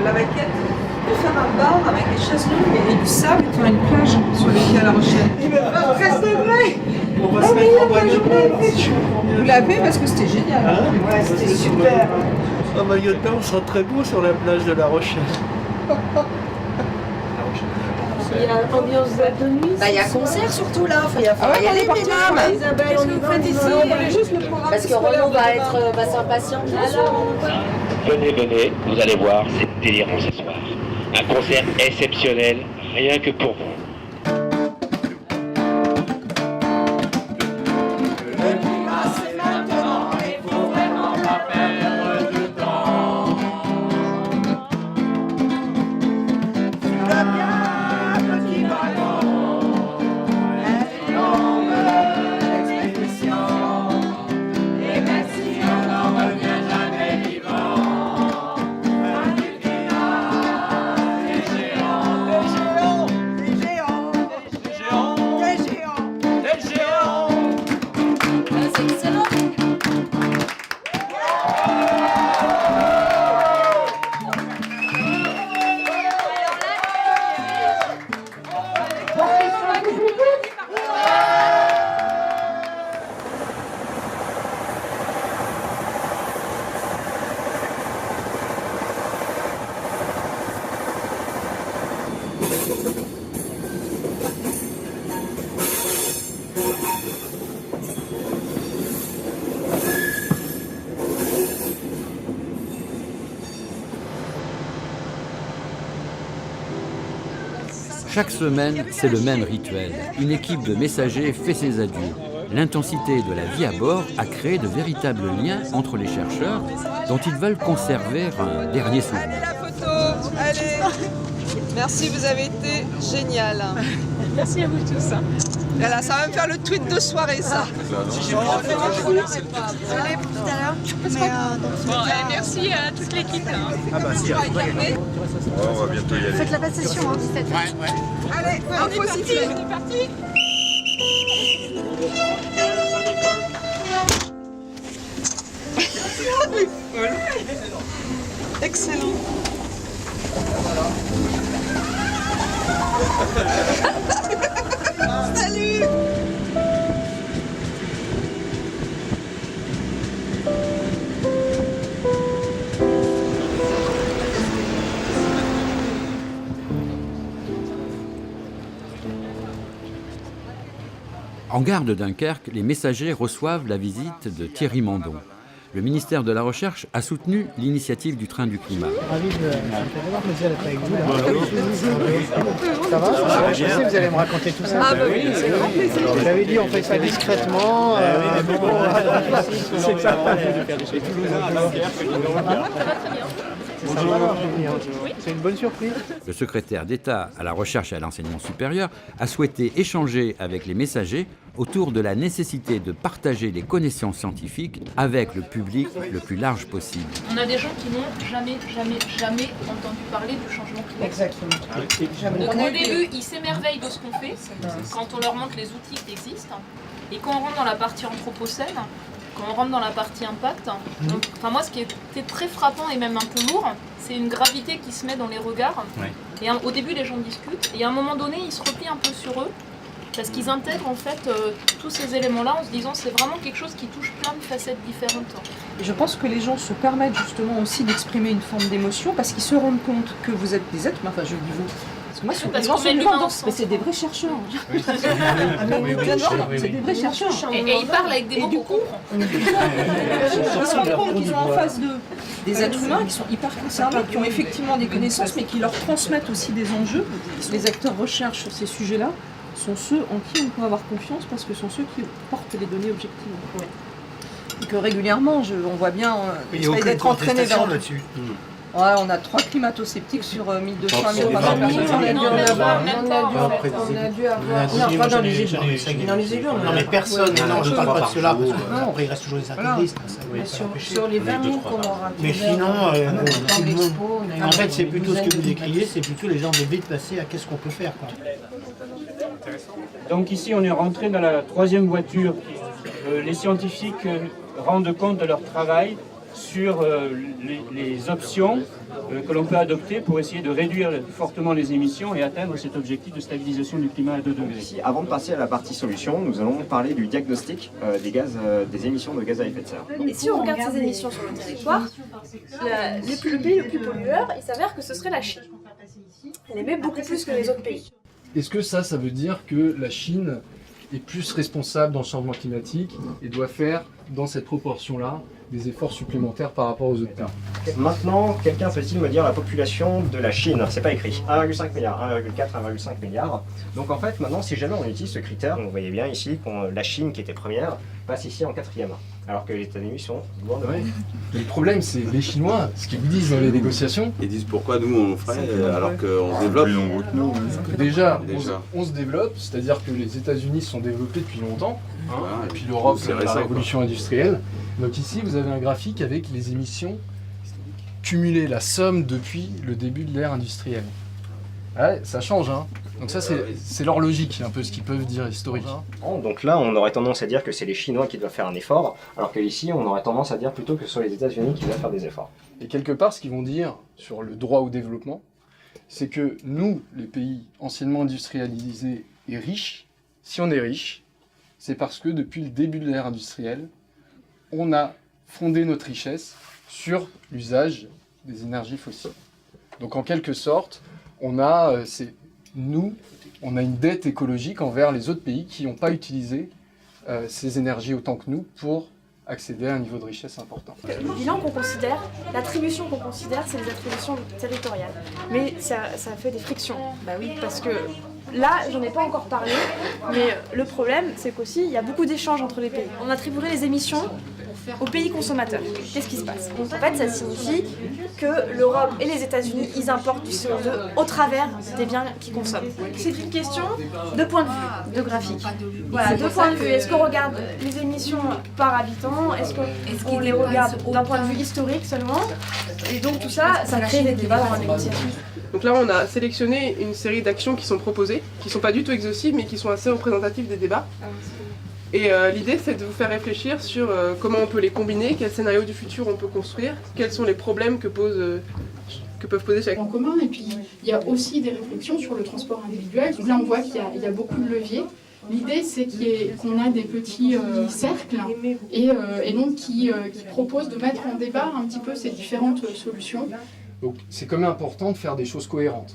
la maquette de faire un bar avec des chaises longues et du sable et faire une plage sur le quai à La Rochelle. Il me fait presque vrai. On va se mettre en maillot de bain. Vous l'avez parce que c'était génial. Ouais, c'était super. En maillot de bain, on sera très beau sur la plage de La Rochelle. Il y a ambiance boîte de nuit. Il y a concert surtout là. Il va y aller, mesdames. Isabelle, qu'est-ce que vous faites ici? Parce que Renaud va s'impatienter. Venez, vous allez voir, c'est délirant ce soir. Un concert exceptionnel, rien que pour vous. Chaque semaine, c'est le même rituel. Une équipe de messagers fait ses adieux. L'intensité de la vie à bord a créé de véritables liens entre les chercheurs dont ils veulent conserver un dernier souvenir. Allez, la photo, allez. Merci, vous avez été génial. Merci à vous tous. Voilà, ça va me faire le tweet de soirée, ça. Merci à toute l'équipe. Ah bah si, on va bientôt y aller. Faites la passation, hein, 17 h. Ouais. Allez, on est parti. Excellent. Salut. En gare de Dunkerque, les messagers reçoivent la visite de Thierry Mandon. Le ministère de la Recherche a soutenu l'initiative du Train du Climat. Ravi de d'être avec vous. Ça va? Je sais que vous allez me raconter tout ça. Ah bah oui, c'est grand plaisir. J'avais dit on fait ça discrètement. C'est ça. C'est une bonne surprise. Le secrétaire d'État à la Recherche et à l'Enseignement supérieur a souhaité échanger avec les messagers autour de la nécessité de partager les connaissances scientifiques avec le public le plus large possible. On a des gens qui n'ont jamais entendu parler du changement climatique. Exactement. Donc au début, ils s'émerveillent de ce qu'on fait, quand on leur montre les outils qui existent. Et quand on rentre dans la partie anthropocène, quand on rentre dans la partie impact, enfin moi ce qui était très frappant et même un peu lourd, c'est une gravité qui se met dans les regards. Ouais. Et au début les gens discutent, et à un moment donné ils se replient un peu sur eux, parce qu'ils intègrent en fait tous ces éléments-là en se disant c'est vraiment quelque chose qui touche plein de facettes différentes. Et je pense que les gens se permettent justement aussi d'exprimer une forme d'émotion parce qu'ils se rendent compte que vous êtes des êtres, enfin je dis vous. Parce que moi, sur les gens sont mais c'est des vrais chercheurs. C'est des vrais chercheurs. Et ils parlent avec des mots qu'on comprend. Ils se rendent compte qu'ils ont en face d'eux des êtres humains qui sont hyper concernés, qui ont effectivement des connaissances, mais qui leur transmettent aussi des enjeux. Les acteurs recherche sur ces sujets-là sont ceux en qui on peut avoir confiance parce que ce sont ceux qui portent les données objectives. Ouais. Et que régulièrement, on voit bien d'être entraîné vers là-dessus. Ouais, on a 3 climato-sceptiques sur 1200 à 1300 personnes. On a dû avoir... Non, pas dans les élus. Dans les élus, non, mais personne, non, je ne parle pas de cela, parce que non, il reste toujours des activistes. Sur les 20 000 qu'on aura... Mais sinon, en fait, c'est plutôt ce que vous décrivez, c'est plutôt les gens de vite passer à qu'est-ce qu'on peut faire. Donc ici, on est rentré dans la 3e voiture. Les scientifiques rendent compte de leur travail sur les options que l'on peut adopter pour essayer de réduire fortement les émissions et atteindre cet objectif de stabilisation du climat à 2 degrés. Ici, avant de passer à la partie solution, nous allons parler du diagnostic des émissions de gaz à effet de serre. Et si on regarde ces émissions sur le territoire, le pays le plus pollueur, il s'avère que ce serait la Chine. Elle émet beaucoup plus que les autres pays. Est-ce que ça veut dire que la Chine est plus responsable dans le changement climatique et doit faire, dans cette proportion-là, des efforts supplémentaires par rapport aux autres pays? Maintenant, quelqu'un peut-il me dire la population de la Chine? C'est pas écrit. 1,5 milliard, 1,4, 1,5 milliard. Donc en fait, maintenant, si jamais on utilise ce critère, vous voyez bien ici que la Chine, qui était première, passe ici en 4e. Alors que les États-Unis sont loin devant. Le problème, c'est les Chinois, ce qu'ils vous disent dans les négociations. Ils disent pourquoi nous on ferait alors qu'on se développe. Plus nombreux que nous. Déjà. On se développe, c'est-à-dire que les États-Unis se sont développés depuis longtemps, et puis l'Europe, la révolution industrielle. Donc ici, vous avez un graphique avec les émissions cumulées, la somme depuis le début de l'ère industrielle. Ouais, ça change, hein. Donc ça, c'est leur logique, un peu ce qu'ils peuvent dire historique. Donc là, on aurait tendance à dire que c'est les Chinois qui doivent faire un effort, alors qu'ici, on aurait tendance à dire plutôt que ce sont les États-Unis qui doivent faire des efforts. Et quelque part, ce qu'ils vont dire sur le droit au développement, c'est que nous, les pays anciennement industrialisés et riches, si on est riche, c'est parce que depuis le début de l'ère industrielle, on a fondé notre richesse sur l'usage des énergies fossiles. Donc en quelque sorte, on a une dette écologique envers les autres pays qui n'ont pas utilisé ces énergies autant que nous pour accéder à un niveau de richesse important. Le bilan qu'on considère, l'attribution qu'on considère, c'est les attributions territoriales. Mais ça fait des frictions. Bah oui, parce que là, j'en ai pas encore parlé, mais le problème, c'est qu'aussi, il y a beaucoup d'échanges entre les pays. On attribuerait les émissions aux pays consommateurs. Qu'est-ce qui se passe? En fait, ça signifie que l'Europe et les États-Unis, ils importent du CO2 au travers des biens qu'ils consomment. C'est une question de point de vue, de graphique. Voilà, de point de vue. Est-ce qu'on regarde les émissions par habitant? Est-ce qu'on les regarde d'un point de vue historique seulement? Et donc tout ça, ça crée des débats dans la négociation. Donc là, on a sélectionné une série d'actions qui sont proposées, qui ne sont pas du tout exhaustives, mais qui sont assez représentatives des débats. Et l'idée, c'est de vous faire réfléchir sur comment on peut les combiner, quel scénario du futur on peut construire, quels sont les problèmes que peuvent poser chaque... En commun, et puis il y a aussi des réflexions sur le transport individuel. Donc là, on voit qu'il y a beaucoup de leviers. L'idée, c'est qu'on a des petits cercles et donc qui proposent de mettre en débat un petit peu ces différentes solutions. Donc c'est quand même important de faire des choses cohérentes.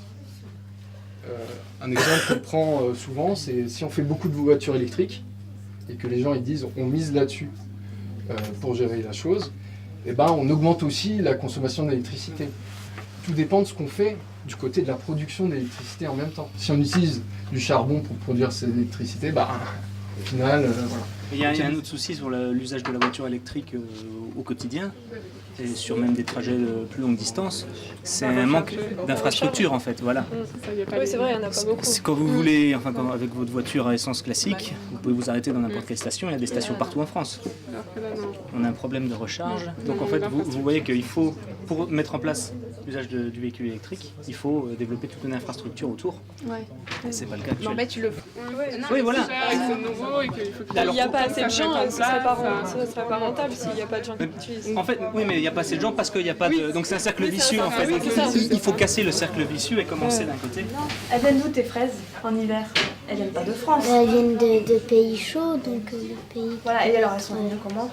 Un exemple qu'on prend souvent, c'est si on fait beaucoup de voitures électriques, et que les gens ils disent on mise là-dessus pour gérer la chose, et ben on augmente aussi la consommation d'électricité. Tout dépend de ce qu'on fait du côté de la production d'électricité en même temps. Si on utilise du charbon pour produire cette électricité, bah, au final, voilà. Il y a un autre souci sur l'usage de la voiture électrique au quotidien, et sur même des trajets de plus longue distance, c'est un manque d'infrastructure en fait, voilà. Oui, c'est vrai, il n'y en a pas beaucoup. Quand vous voulez, enfin avec votre voiture à essence classique, vous pouvez vous arrêter dans n'importe quelle station, il y a des stations partout en France. On a un problème de recharge, donc en fait vous voyez qu'il faut, pour mettre en place l'usage du véhicule électrique, il faut développer toute une infrastructure autour. Ouais. C'est pas le cas actuellement. Non mais tu le... Oui, voilà. C'est nouveau et qu'il faut... Il n'y a pas assez de gens, ce ne serait pas rentable s'il n'y a pas de gens qui l'utilisent. En fait, oui, mais il n'y a pas assez de gens parce qu'il n'y a pas de... Donc c'est un cercle vicieux en fait. Oui, Il faut casser le cercle vicieux et commencer d'un côté. Elles viennent d'où tes fraises en hiver? Elles viennent pas de France. Elles viennent de pays chauds, donc de pays... Voilà, et alors elles sont venues comment?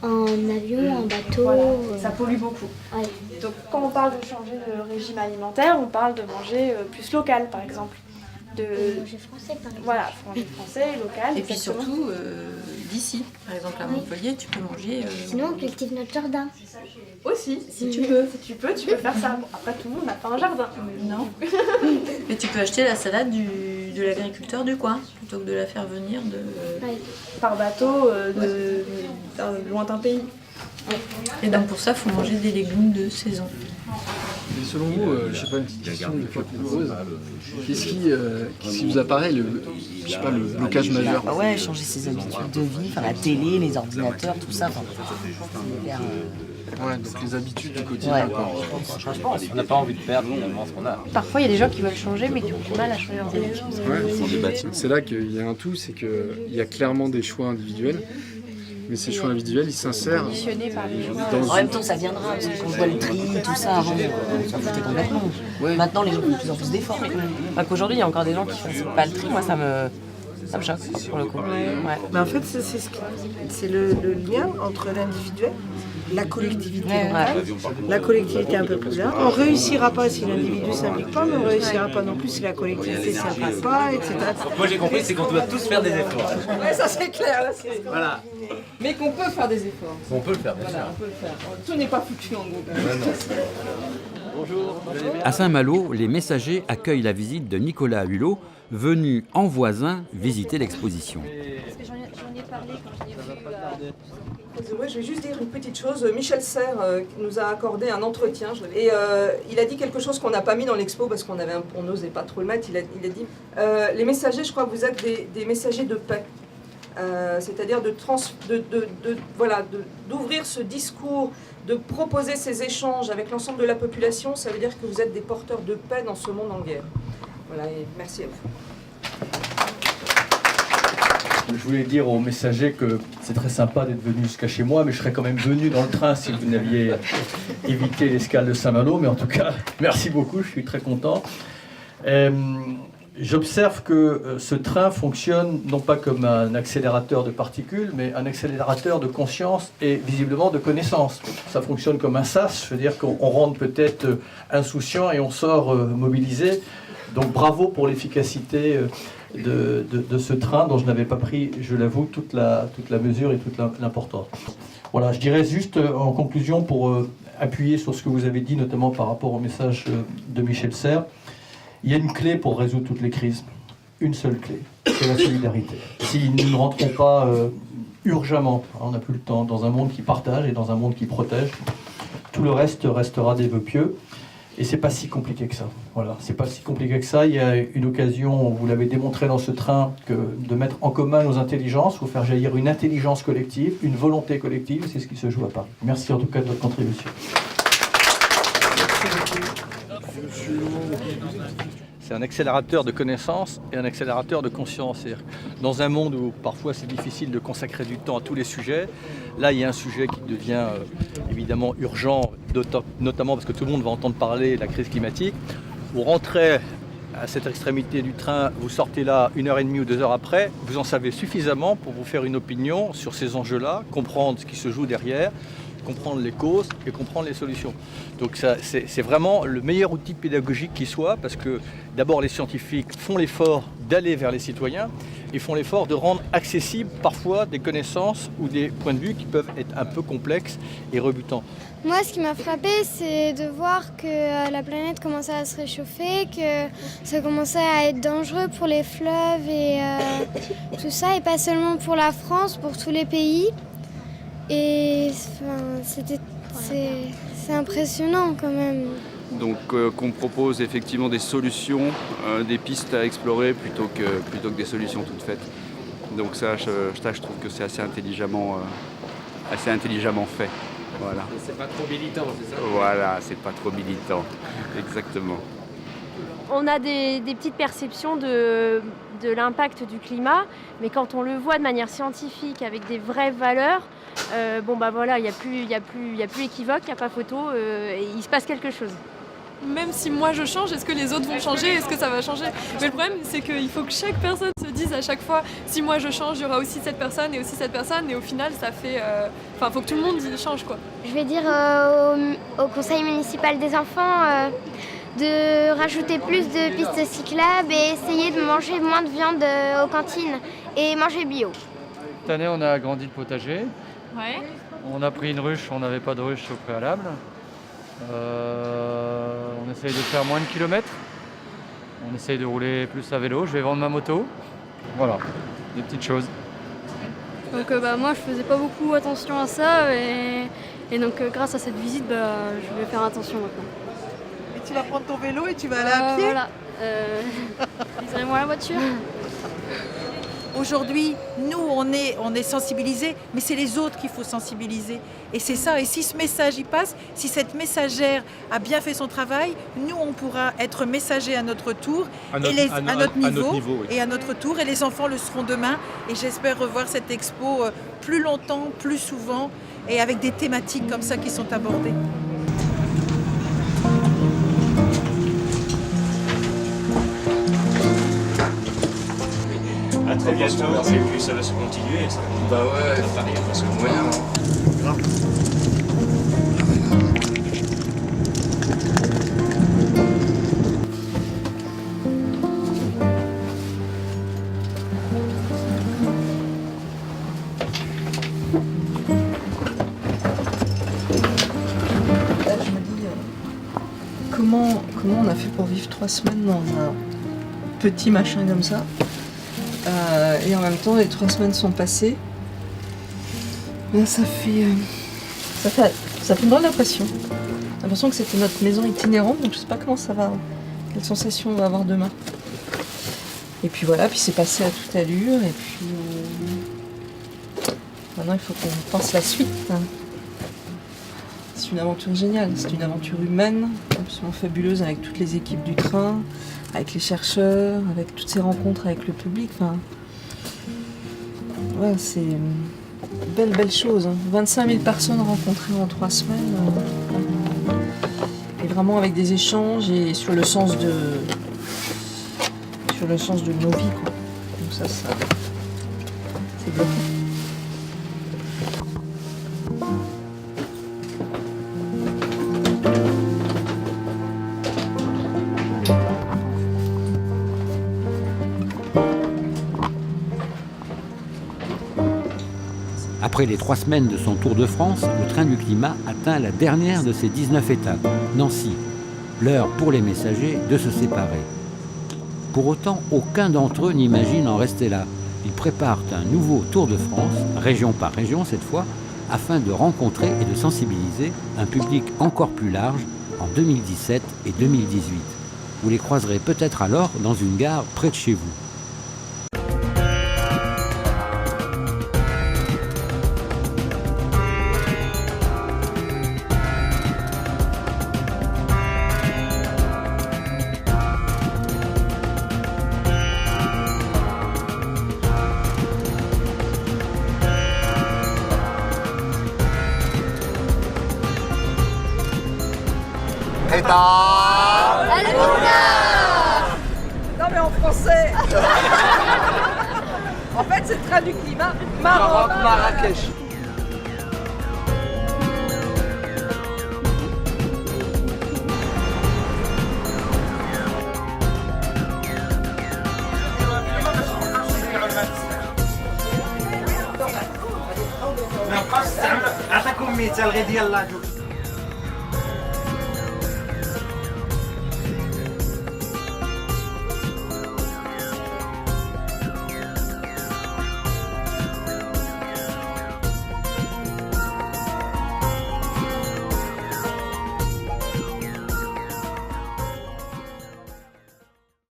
En avion, en bateau... Voilà, ça pollue beaucoup. Ouais. Donc quand on parle de changer de régime alimentaire, on parle de manger plus local par exemple. De manger français par exemple. Voilà, manger français, local. Et puis surtout d'ici. Par exemple à Montpellier, tu peux manger... Sinon on cultive notre jardin. Aussi, si tu peux. Si tu peux faire ça. Bon, après tout le monde n'a pas un jardin. Non. Mais tu peux acheter la salade de l'agriculteur du coin, plutôt que de la faire venir par bateau d'un lointain pays. Et donc pour ça, il faut manger des légumes de saison. Et selon vous, je sais pas, une petite question de fois que je vous pose, qu'est-ce qui vous apparaît le blocage majeur? Ouais, changer ses habitudes de vie, enfin la télé, les ordinateurs, tout ça. Ouais, donc les habitudes du quotidien. Ouais. On n'a pas envie de perdre finalement ce qu'on a. Parfois, il y a des gens qui veulent changer, mais qui ont du mal à changer leurs habitudes. Ouais, c'est là qu'il y a un tout, c'est qu'il y a clairement des choix individuels. Mais ces choix individuels, ils s'insèrent En même temps, ça viendra, parce que quand je vois le tri, tout ça, avant, on s'en foutait complètement. Ouais. Maintenant, les gens font de plus en plus d'efforts. Enfin, qu'aujourd'hui, il y a encore des gens qui ne font pas le tri, moi, ça me choque, pour le coup. Ouais. Mais en fait, c'est le lien entre l'individuel, la collectivité locale, la collectivité un peu plus large. On ne réussira pas si l'individu ne s'implique pas, mais on ne réussira pas non plus si la collectivité ne s'implique pas, etc. Moi j'ai compris, c'est qu'on doit tous faire des efforts. Ouais, ça c'est clair. Là, voilà. Mais qu'on peut faire des efforts. On peut le faire, bien sûr. On peut le faire. Tout n'est pas foutu en gros. Bonjour. À Saint-Malo, les messagers accueillent la visite de Nicolas Hulot, venu en voisin visiter l'exposition. Parce que j'en ai parlé quand je l'ai vu. Ouais, je vais juste dire une petite chose. Michel Serres nous a accordé un entretien et il a dit quelque chose qu'on n'a pas mis dans l'expo parce qu'on n'osait pas trop le mettre. Il a dit les messagers, je crois que vous êtes des messagers de paix. C'est-à-dire d'ouvrir ce discours, de proposer ces échanges avec l'ensemble de la population. Ça veut dire que vous êtes des porteurs de paix dans ce monde en guerre. Voilà, et merci à vous. Je voulais dire aux messagers que c'est très sympa d'être venu jusqu'à chez moi, mais je serais quand même venu dans le train si vous n'aviez évité l'escale de Saint-Malo. Mais en tout cas, merci beaucoup, je suis très content. J'observe que ce train fonctionne non pas comme un accélérateur de particules, mais un accélérateur de conscience et visiblement de connaissance. Ça fonctionne comme un sas, je veux dire qu'on rentre peut-être insouciant et on sort mobilisé. Donc bravo pour l'efficacité de ce train dont je n'avais pas pris, je l'avoue, toute la mesure et toute l'importance. Voilà, je dirais juste en conclusion pour appuyer sur ce que vous avez dit, notamment par rapport au message de Michel Serres, il y a une clé pour résoudre toutes les crises, une seule clé, c'est la solidarité. Si nous ne rentrons pas urgemment, on n'a plus le temps, dans un monde qui partage et dans un monde qui protège, tout le reste restera des vœux pieux. Et c'est pas si compliqué que ça. Voilà, c'est pas si compliqué que ça. Il y a une occasion, vous l'avez démontré dans ce train, que de mettre en commun nos intelligences, ou faire jaillir une intelligence collective, une volonté collective. C'est ce qui se joue à Paris. Merci en tout cas de votre contribution. C'est un accélérateur de connaissances et un accélérateur de conscience. C'est-à-dire, dans un monde où parfois c'est difficile de consacrer du temps à tous les sujets, là il y a un sujet qui devient évidemment urgent, notamment parce que tout le monde va entendre parler de la crise climatique. Vous rentrez à cette extrémité du train, vous sortez là 1h30 ou 2 heures après, vous en savez suffisamment pour vous faire une opinion sur ces enjeux-là, comprendre ce qui se joue derrière, comprendre les causes et comprendre les solutions. Donc c'est vraiment le meilleur outil pédagogique qui soit, parce que d'abord les scientifiques font l'effort d'aller vers les citoyens et font l'effort de rendre accessibles parfois des connaissances ou des points de vue qui peuvent être un peu complexes et rebutants. Moi, ce qui m'a frappé, c'est de voir que la planète commençait à se réchauffer, que ça commençait à être dangereux pour les fleuves et tout ça, et pas seulement pour la France, pour tous les pays. Et c'est impressionnant quand même. Donc qu'on propose effectivement des solutions, des pistes à explorer plutôt que des solutions toutes faites. Donc ça, je trouve que c'est assez intelligemment fait. Voilà. Et c'est pas trop militant, c'est ça? Voilà, c'est pas trop militant, exactement. On a des petites perceptions de l'impact du climat, mais quand on le voit de manière scientifique, avec des vraies valeurs, voilà, il n'y a plus équivoque, il n'y a pas photo, et il se passe quelque chose. Même si moi je change, est-ce que les autres vont changer? Est-ce que ça va changer? Mais le problème, c'est qu'il faut que chaque personne se dise à chaque fois, si moi je change, il y aura aussi cette personne et aussi cette personne, et au final, ça fait... Enfin, faut que tout le monde change, quoi. Je vais dire au conseil municipal des enfants de rajouter plus de pistes cyclables et essayer de manger moins de viande aux cantines et manger bio. Cette année, on a agrandi le potager. Ouais. On a pris une ruche, on n'avait pas de ruche au préalable. On essaye de faire moins de kilomètres. On essaye de rouler plus à vélo. Je vais vendre ma moto. Voilà, des petites choses. Donc moi, je faisais pas beaucoup attention à ça. Et donc grâce à cette visite, je vais faire attention maintenant. Et tu vas prendre ton vélo et tu vas aller à pied? Voilà. Livrez-moi la voiture. Aujourd'hui, nous, on est sensibilisés, mais c'est les autres qu'il faut sensibiliser. Et c'est ça. Et si ce message y passe, si cette messagère a bien fait son travail, nous, on pourra être messagers à notre tour, à notre niveau, oui. Et à notre tour. Et les enfants le seront demain. Et j'espère revoir cette expo plus longtemps, plus souvent, et avec des thématiques comme ça qui sont abordées. À très bientôt, et puis ça va se continuer. Ça va... Bah ouais, Paris, parce que moyen. Grave. Là, je me dis, comment on a fait pour vivre 3 semaines dans un petit machin comme ça? Et en même temps, les 3 semaines sont passées. Là, ça fait une drôle d'impression. J'ai l'impression que c'était notre maison itinérante, donc je sais pas comment ça va, quelle sensation on va avoir demain. Et puis voilà, puis c'est passé à toute allure, et puis maintenant il faut qu'on pense la suite. C'est une aventure géniale, c'est une aventure humaine, absolument fabuleuse, avec toutes les équipes du train, avec les chercheurs, avec toutes ces rencontres avec le public. Enfin, ouais, c'est une belle chose. 25 000 personnes rencontrées en 3 semaines. Et vraiment avec des échanges et sur le sens de nos vies, quoi. Donc ça c'est bluffant. Après les 3 semaines de son Tour de France, le train du climat atteint la dernière de ses 19 étapes, Nancy. L'heure pour les messagers de se séparer. Pour autant, aucun d'entre eux n'imagine en rester là. Ils préparent un nouveau Tour de France, région par région cette fois, afin de rencontrer et de sensibiliser un public encore plus large en 2017 et 2018. Vous les croiserez peut-être alors dans une gare près de chez vous. Non mais en français. En fait c'est le train du climat Maroc, Marrakech. اعطيكم مثال غير ديال لاجو